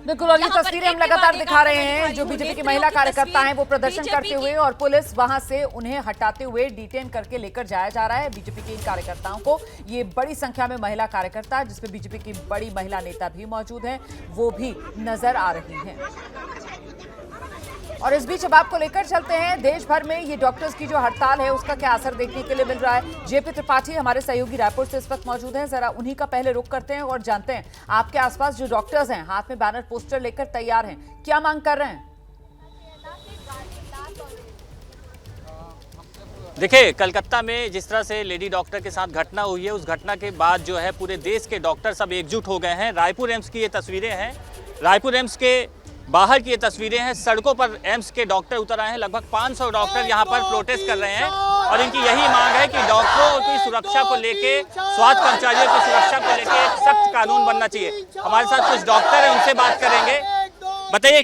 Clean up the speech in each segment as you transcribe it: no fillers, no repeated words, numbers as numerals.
बिल्कुल, और ये तस्वीरें हम लगातार दिखा रहे हैं। जो बीजेपी की महिला कार्यकर्ता हैं वो प्रदर्शन करते हुए और पुलिस वहां से उन्हें हटाते हुए डिटेन करके लेकर जाया जा रहा है बीजेपी के इन कार्यकर्ताओं को। ये बड़ी संख्या में महिला कार्यकर्ता, जिसमें बीजेपी की बड़ी महिला नेता भी मौजूद हैं, वो भी नजर आ रही हैं। और इस बीच अब आपको लेकर चलते हैं देश भर में ये डॉक्टर्स की जो हड़ताल है उसका क्या असर देखने के लिए मिल रहा है। जेपी त्रिपाठी हमारे सहयोगी रायपुर से इस वक्त मौजूद हैं, जरा उन्हीं का पहले रुख करते हैं और जानते हैं आपके आसपास जो डॉक्टर्स हैं हाथ में बैनर पोस्टर लेकर तैयार हैं, क्या मांग कर रहे हैं। देखिए, कलकत्ता में जिस तरह से लेडी डॉक्टर के साथ घटना हुई है, उस घटना के बाद जो है पूरे देश के डॉक्टर सब एकजुट हो गए हैं। रायपुर एम्स की ये तस्वीरें हैं, रायपुर एम्स के बाहर की ये तस्वीरें हैं। सड़कों पर एम्स के डॉक्टर उतर आए हैं। लगभग 500 डॉक्टर यहाँ पर प्रोटेस्ट कर रहे हैं और इनकी यही मांग है कि डॉक्टरों की सुरक्षा को लेके, स्वास्थ्य कर्मचारियों की सुरक्षा को लेके सख्त कानून बनना चाहिए। हमारे साथ कुछ डॉक्टर हैं, उनसे बात करेंगे। बताइए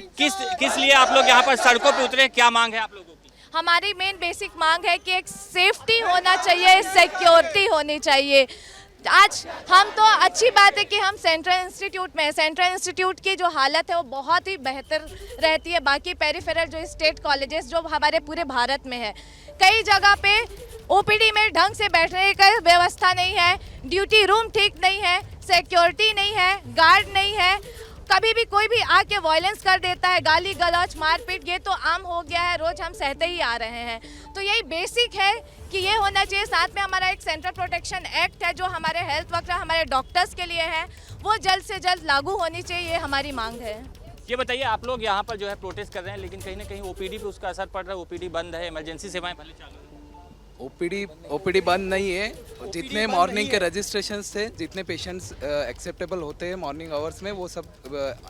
किस लिए आप लोग यहाँ पर सड़कों पर उतरे, क्या मांग है आप लोगों की? हमारी मेन बेसिक मांग है कि एक सेफ्टी होना चाहिए, सिक्योरिटी होनी चाहिए। आज हम तो अच्छी बात है कि हम सेंट्रल इंस्टीट्यूट में, सेंट्रल इंस्टीट्यूट की जो हालत है वो बहुत ही बेहतर रहती है बाकी पेरिफेरल जो स्टेट कॉलेजेस जो हमारे पूरे भारत में है। कई जगह पे ओपीडी में ढंग से बैठने की व्यवस्था नहीं है, ड्यूटी रूम ठीक नहीं है, सिक्योरिटी नहीं है, गार्ड नहीं है। कभी भी कोई भी आके वायलेंस कर देता है, गाली गलौज मारपीट, ये तो आम हो गया है, रोज हम सहते ही आ रहे हैं। तो यही बेसिक है कि ये होना चाहिए। साथ में हमारा एक सेंट्रल प्रोटेक्शन एक्ट है जो हमारे हेल्थ वर्कर, हमारे डॉक्टर्स के लिए है, वो जल्द से जल्द लागू होनी चाहिए, ये हमारी मांग है। ये बताइए, आप लोग यहाँ पर जो है प्रोटेस्ट कर रहे हैं, लेकिन कहीं ना कहीं ओपीडी पे उसका असर पड़ रहा है। ओपीडी बंद है, इमरजेंसी सेवाएं भले चालू है। ओपीडी बंद नहीं है। जितने मॉर्निंग के रजिस्ट्रेशन थे, जितने पेशेंट्स एक्सेप्टेबल होते हैं मॉर्निंग आवर्स में, वो सब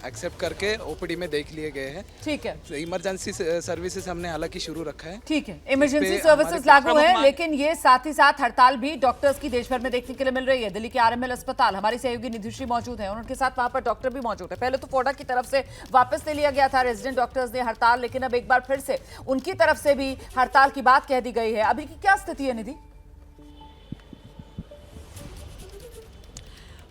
एक्सेप्ट करके ओपीडी में देख लिए गए हैं। ठीक है, इमरजेंसी सर्विसेज हमने हालांकि शुरू रखा है। ठीक है, इमरजेंसी सर्विसेज लागू है, लेकिन ये साथ ही साथ हड़ताल भी डॉक्टर्स की देश भर में देखने के लिए मिल रही है। दिल्ली के आरएमएल अस्पताल, हमारी सहयोगी निधिश्री मौजूद है और उनके साथ वहां पर डॉक्टर भी मौजूद है। पहले तो फोडा की तरफ से वापस ले लिया गया था रेजिडेंट डॉक्टर्स ने हड़ताल, लेकिन अब एक बार फिर से उनकी तरफ से भी हड़ताल की बात कह दी गई है। अभी की क्या स्थिति है निधि?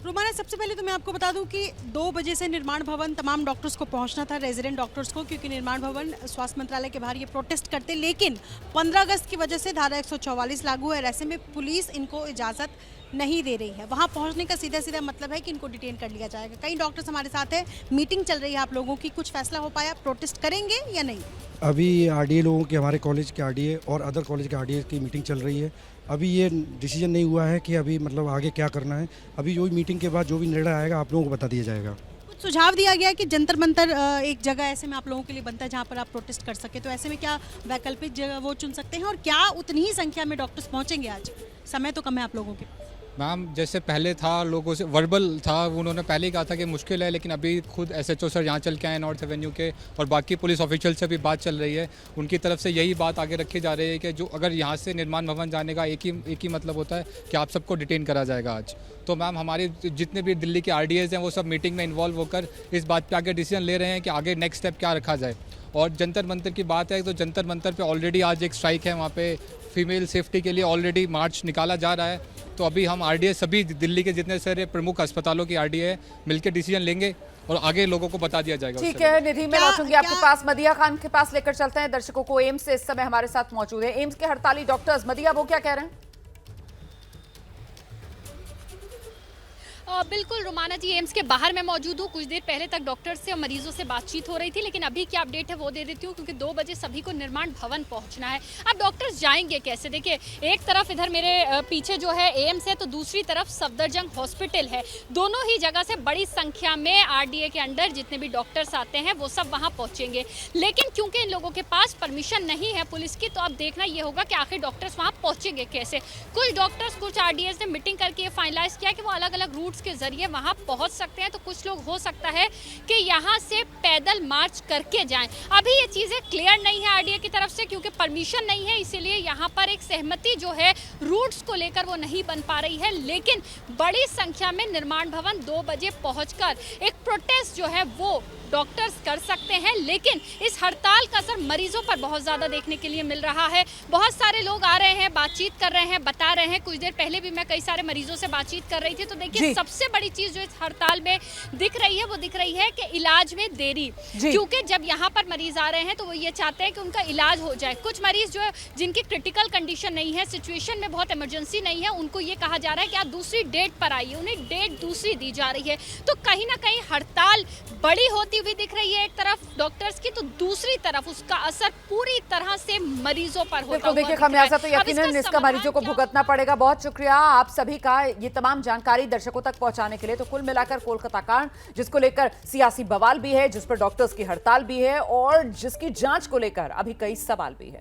रोमाना, सबसे पहले तो मैं आपको बता दूं कि 2 बजे से निर्माण भवन तमाम डॉक्टर्स को पहुंचना था, रेजिडेंट डॉक्टर्स को, क्योंकि निर्माण भवन स्वास्थ्य मंत्रालय के बाहर ये प्रोटेस्ट करते। लेकिन 15 अगस्त की वजह से धारा 144 लागू है। ऐसे में पुलिस इनको इजाज़त नहीं दे रही है। वहां पहुंचने का सीधा सीधा मतलब है कि इनको डिटेन कर लिया जाएगा। कई डॉक्टर्स हमारे साथ है, मीटिंग चल रही है आप लोगों की, कुछ फैसला हो पाया, प्रोटेस्ट करेंगे या नहीं? अभी आरडीए लोगों की, हमारे कॉलेज के आरडीए और अदर कॉलेज के आरडीए की मीटिंग चल रही है। अभी ये डिसीजन नहीं हुआ है कि अभी मतलब आगे क्या करना है। अभी जो मीटिंग के बाद जो भी निर्णय आएगा आप लोगों को बता दिया जाएगा। कुछ सुझाव दिया गया कि जंतर मंतर एक जगह ऐसे में आप लोगों के लिए बनता है जहां पर आप प्रोटेस्ट कर सके, तो ऐसे में क्या वैकल्पिक जगह वो चुन सकते हैं और क्या उतनी ही संख्या में डॉक्टर्स पहुंचेंगे? आज समय तो कम है आप लोगों के। मैम, जैसे पहले था लोगों से वर्बल था, उन्होंने पहले ही कहा था कि मुश्किल है, लेकिन अभी खुद एसएचओ सर यहाँ चल के आए नॉर्थ एवेन्यू के, और बाकी पुलिस ऑफिशियल से भी बात चल रही है। उनकी तरफ से यही बात आगे रखी जा रही है कि जो अगर यहाँ से निर्माण भवन जाने का एक ही मतलब होता है कि आप सबको डिटेन करा जाएगा आज। तो मैम, हमारे जितने भी दिल्ली के आरडीएज हैं वो सब मीटिंग में इन्वॉल्व होकर इस बात पे आगे डिसीजन ले रहे हैं कि आगे नेक्स्ट स्टेप क्या रखा जाए। और जंतर मंतर की बात है तो जंतर मंतर पे ऑलरेडी आज एक स्ट्राइक है, वहाँ पे फीमेल सेफ्टी के लिए ऑलरेडी मार्च निकाला जा रहा है। तो अभी हम आरडीए सभी दिल्ली के जितने सारे प्रमुख अस्पतालों की आरडीए मिलकर डिसीजन लेंगे और आगे लोगों को बता दिया जाएगा। ठीक है निधि, मैं लौटूंगी आपके पास। मदिया खान के पास लेकर चलते हैं दर्शकों को। एम्स से इस समय हमारे साथ मौजूद है एम्स के हड़ताली डॉक्टर्स। मदिया, वो क्या कह रहे हैं? बिल्कुल रोमाना जी, एम्स के बाहर मैं मौजूद हूँ। कुछ देर पहले तक डॉक्टर्स से और मरीजों से बातचीत हो रही थी, लेकिन अभी क्या अपडेट है वो दे देती हूँ, क्योंकि 2 बजे सभी को निर्माण भवन पहुँचना है। अब डॉक्टर्स जाएंगे कैसे? देखिए, एक तरफ इधर मेरे पीछे जो है एम्स है, तो दूसरी तरफ सफदरजंग हॉस्पिटल है। दोनों ही जगह से बड़ी संख्या में आरडीए के अंडर जितने भी डॉक्टर्स आते हैं वो सब वहाँ पहुँचेंगे। लेकिन क्योंकि इन लोगों के पास परमिशन नहीं है पुलिस की, तो अब देखना ये होगा कि आखिर डॉक्टर्स वहाँ पहुँचेंगे कैसे। कुछ डॉक्टर्स, कुछ आरडीएस ने मीटिंग करके ये फाइनलाइज किया कि वो अलग अलग रूट्स के जरिए वहाँ पहुंच सकते हैं। तो कुछ लोग हो सकता है कि यहाँ से पैदल मार्च करके जाएं। अभी ये चीज़ें क्लियर नहीं है आरडीए की तरफ से, क्योंकि परमिशन नहीं है, इसीलिए यहाँ पर एक सहमति जो है रूट्स को लेकर वो नहीं बन पा रही है। लेकिन बड़ी संख्या में निर्माण भवन 2 बजे पहुंचकर एक प्रोटेस्ट जो है वो डॉक्टर्स कर सकते हैं। लेकिन इस हड़ताल का असर मरीजों पर बहुत ज़्यादा देखने के लिए मिल रहा है। बहुत सारे लोग आ रहे हैं, बातचीत कर रहे हैं, बता रहे हैं। कुछ देर पहले भी मैं कई सारे मरीजों से बातचीत कर रही थी, तो देखिए सबसे सबसे बड़ी चीज जो इस हड़ताल में दिख रही है वो दिख रही है कि इलाज में देरी, क्योंकि जब यहाँ पर मरीज आ रहे हैं तो वो ये चाहते हैं कि उनका इलाज हो जाए। कुछ मरीज जो है जिनकी क्रिटिकल कंडीशन नहीं है, सिचुएशन में बहुत इमरजेंसी नहीं है, उनको ये कहा जा रहा है कि आप दूसरी डेट पर आइए, उन्हें डेट दूसरी दी जा रही है। तो कहीं ना कहीं हड़ताल बड़ी होती हुई दिख रही है एक तरफ डॉक्टर्स की, तो दूसरी तरफ उसका असर पूरी तरह से मरीजों पर होता हुआ देखिए दिख रहा है। खमियाजा तो अब यकीनन इसका समाधान मरीजों को क्या भुगतना पड़ेगा। बहुत शुक्रिया आप सभी का ये तमाम जानकारी दर्शकों तक पहुंचाने के लिए। तो कुल मिलाकर कोलकाता कांड, जिसको लेकर सियासी बवाल भी है, जिस पर डॉक्टर्स की हड़ताल भी है और जिसकी जांच को लेकर अभी कई सवाल भी है।